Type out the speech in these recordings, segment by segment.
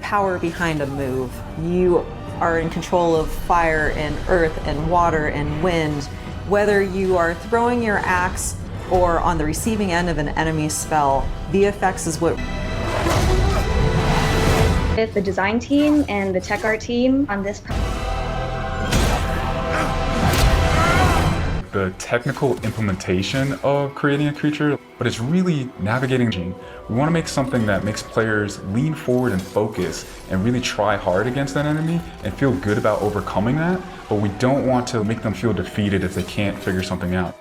power behind a move. You are in control of fire and earth and water and wind. Whether you are throwing your axe or on the receiving end of an enemy spell, VFX is what... With the design team and the tech art team on this project. The technical implementation of creating a creature, but it's really navigating. We want to make something that makes players lean forward and focus and really try hard against that enemy and feel good about overcoming that, but we don't want to make them feel defeated if they can't figure something out.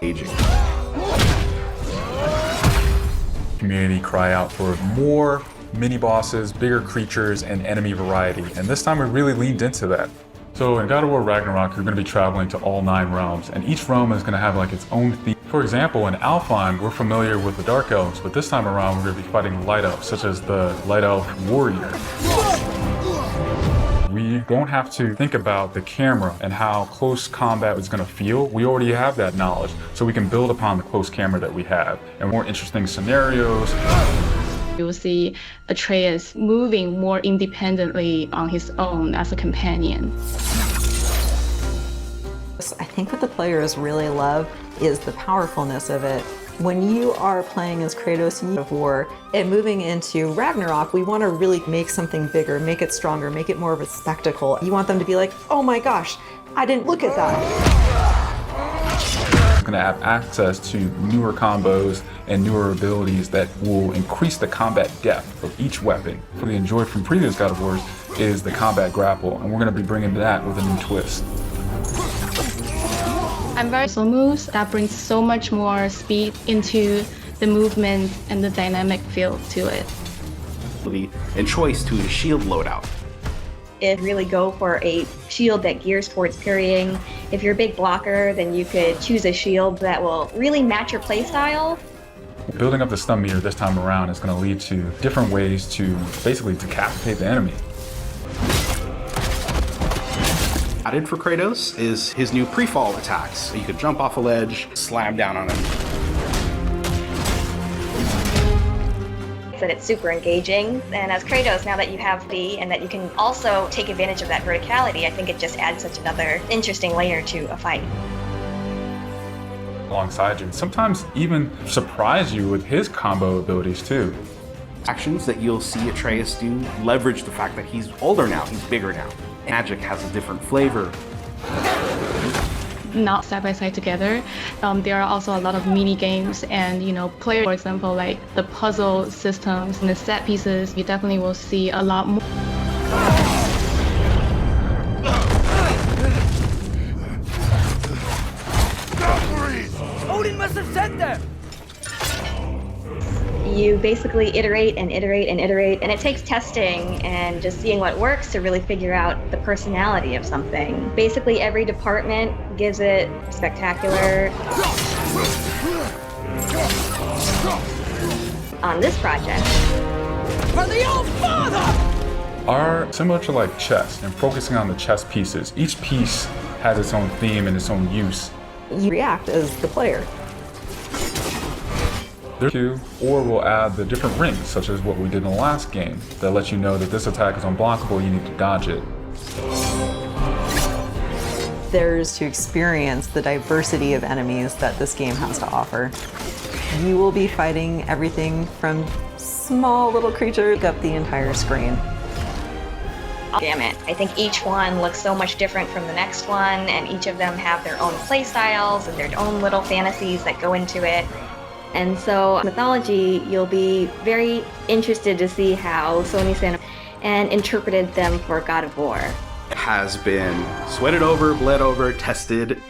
Community cry out for more mini bosses, bigger creatures, and enemy variety, and this time we really leaned into that. So in God of War Ragnarök, you're going to be traveling to all 9 realms, and each realm is going to have like its own theme. For example, in Alfheim, we're familiar with the Dark Elves, but this time around we're going to be fighting Light Elves, such as the Light Elf Warrior. We don't have to think about the camera and how close combat is going to feel. We already have that knowledge, so we can build upon the close camera that we have, and more interesting scenarios. You'll see Atreus moving more independently on his own as a companion. I think what the players really love is the powerfulness of it. When you are playing as Kratos in God of War and moving into Ragnarok, we want to really make something bigger, make it stronger, make it more of a spectacle. You want them to be like, oh my gosh, I didn't look at that. Going to have access to newer combos and newer abilities that will increase the combat depth of each weapon. What we enjoyed from previous God of Wars is the combat grapple, and we're going to be bringing that with a new twist. I'm very moves that brings so much more speed into the movement and the dynamic feel to it. And choice to a shield loadout. It really go for a shield that gears towards parrying. If you're a big blocker, then you could choose a shield that will really match your playstyle. Building up the stun meter this time around is going to lead to different ways to basically decapitate the enemy. Added for Kratos is his new pre-fall attacks. You could jump off a ledge, slam down on him. That it's super engaging, and as Kratos, now that you have and that you can also take advantage of that verticality, I think it just adds such another interesting layer to a fight. Alongside you, sometimes even surprise you with his combo abilities too. Actions that you'll see Atreus do leverage the fact that he's older now, he's bigger now. Magic has a different flavor. Not side by side together. There are also a lot of mini games and, players, for example, like the puzzle systems and the set pieces, you definitely will see a lot more. Odin must have sent them! You basically iterate and iterate and iterate, and it takes testing and just seeing what works to really figure out the personality of something. Basically, every department gives it spectacular. On this project. For the old father! Are similar to like chess and focusing on the chess pieces. Each piece has its own theme and its own use. You react as the player. Or we'll add the different rings, such as what we did in the last game, that lets you know that this attack is unblockable, you need to dodge it. There's to experience the diversity of enemies that this game has to offer. You will be fighting everything from small little creatures up the entire screen. Damn it. I think each one looks so much different from the next one, and each of them have their own play styles and their own little fantasies that go into it. And so, mythology, you'll be very interested to see how Sony Santa and interpreted them for God of War. It has been sweated over, bled over, tested.